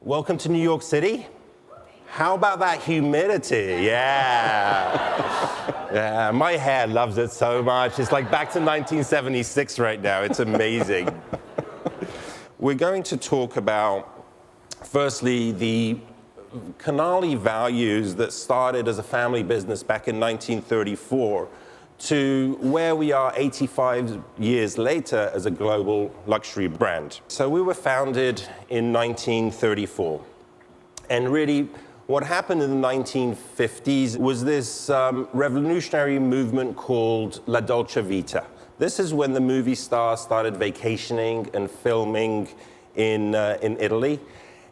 Welcome to New York City. How about that humidity? Yeah. Yeah, my hair loves it so much. It's like back to 1976 right now. It's amazing. We're going to talk about, firstly, the Canali values that started as a family business back in 1934 to where we are 85 years later as a global luxury brand. So we were founded in 1934. And really, what happened in the 1950s was this revolutionary movement called La Dolce Vita. This is when the movie stars started vacationing and filming in Italy.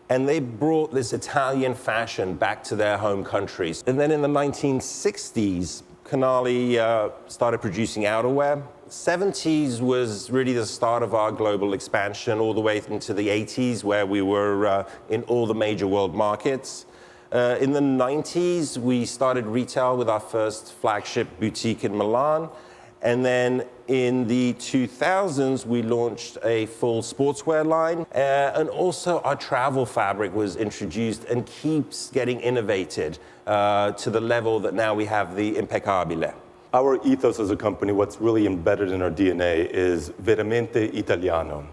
And they brought this Italian fashion back to their home countries. And then in the 1960s, Canali started producing outerwear. 70s was really the start of our global expansion, all the way into the 80s, where we were in all the major world markets. In the 90s, we started retail with our first flagship boutique in Milan. And then in the 2000s, we launched a full sportswear line. And also our travel fabric was introduced and keeps getting innovated to the level that now we have the Impeccabile. Our ethos as a company, what's really embedded in our DNA, is Veramente Italiano.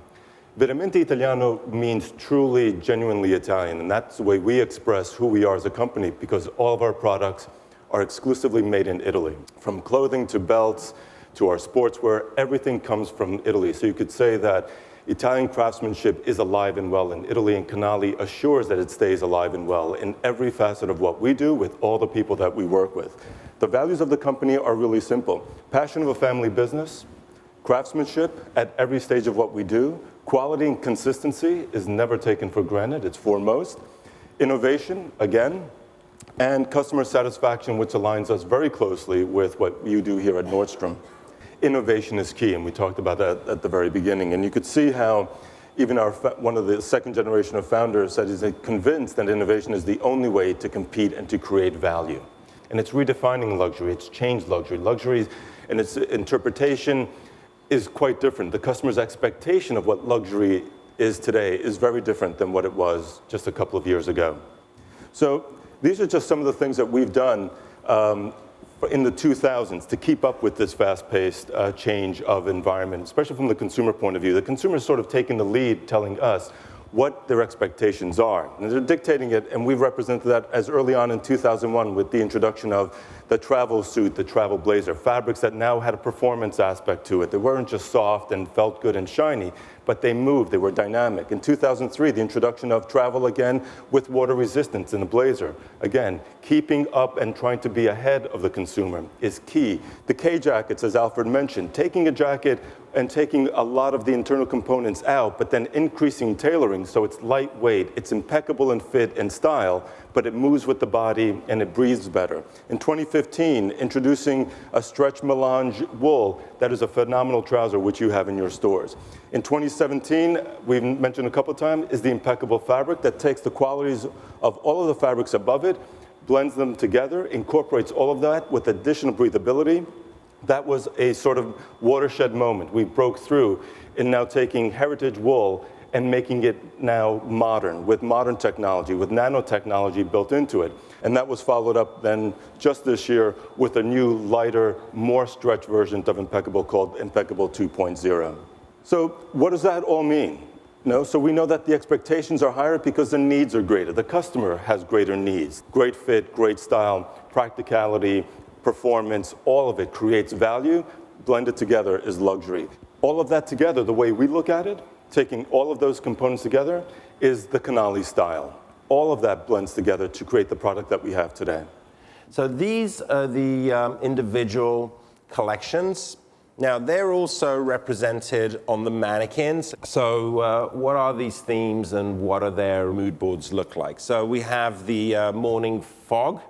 Veramente Italiano means truly, genuinely Italian, and that's the way we express who we are as a company, because all of our products are exclusively made in Italy. From clothing to belts to our sportswear, everything comes from Italy. So you could say that Italian craftsmanship is alive and well in Italy, and Canali assures that it stays alive and well in every facet of what we do with all the people that we work with. The values of the company are really simple. Passion of a family business, craftsmanship at every stage of what we do, quality and consistency is never taken for granted, it's foremost. Innovation, again, and customer satisfaction, which aligns us very closely with what you do here at Nordstrom. Innovation is key, and we talked about that at the very beginning. And you could see how even one of the second generation of founders said he's convinced that innovation is the only way to compete and to create value. And it's redefining luxury, it's changed luxury. Luxury and its interpretation is quite different. The customer's expectation of what luxury is today is very different than what it was just a couple of years ago. So these are just some of the things that we've done in the 2000s to keep up with this fast-paced change of environment, especially from the consumer point of view. The consumer's sort of taking the lead, telling us what their expectations are. And they're dictating it, and we've represented that as early on in 2001 with the introduction of the travel suit, the travel blazer, fabrics that now had a performance aspect to it. They weren't just soft and felt good and shiny, but they moved, they were dynamic. In 2003, the introduction of travel again with water resistance in the blazer. Again, keeping up and trying to be ahead of the consumer is key. The K-jackets, as Alfred mentioned, taking a jacket and taking a lot of the internal components out, but then increasing tailoring so it's lightweight, it's impeccable in fit and style, but it moves with the body and it breathes better. In 2015, introducing a stretch melange wool that is a phenomenal trouser, which you have in your stores. In 2017, we've mentioned a couple of times, is the impeccable fabric that takes the qualities of all of the fabrics above it, blends them together, incorporates all of that with additional breathability. That was a sort of watershed moment. We broke through in now taking heritage wool and making it now modern, with modern technology, with nanotechnology built into it. And that was followed up then just this year with a new, lighter, more stretch version of Impeccable called Impeccable 2.0. So what does that all mean? So we know that the expectations are higher because the needs are greater. The customer has greater needs. Great fit, great style, practicality, performance, all of it creates value. Blended together is luxury. All of that together, the way we look at it, taking all of those components together, is the Canali style. All of that blends together to create the product that we have today. So these are the individual collections. Now, they're also represented on the mannequins. So what are these themes and what are their mood boards look like? So we have the morning fog,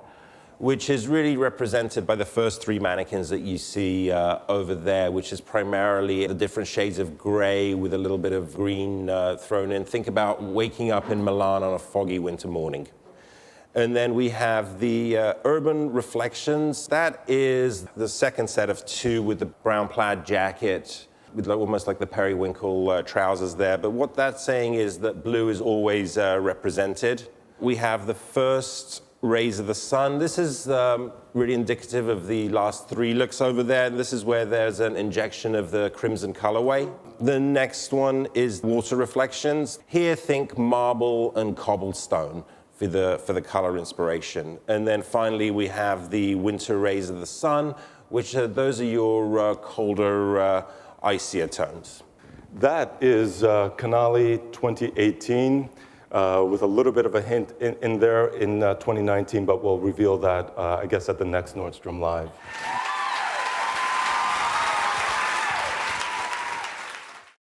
which is really represented by the first three mannequins that you see over there, which is primarily the different shades of gray with a little bit of green thrown in. Think about waking up in Milan on a foggy winter morning. And then we have the urban reflections. That is the second set of two with the brown plaid jacket with almost like the periwinkle trousers there. But what that's saying is that blue is always represented. We have the first rays of the sun. This is really indicative of the last 3 looks over there. This is where there's an injection of the crimson colorway. The next one is water reflections. Here, think marble and cobblestone for the color inspiration. And then finally, we have the winter rays of the sun, which those are your colder, icier tones. That is Canali 2018. With a little bit of a hint in there in 2019, but we'll reveal that, I guess, at the next Nordstrom Live.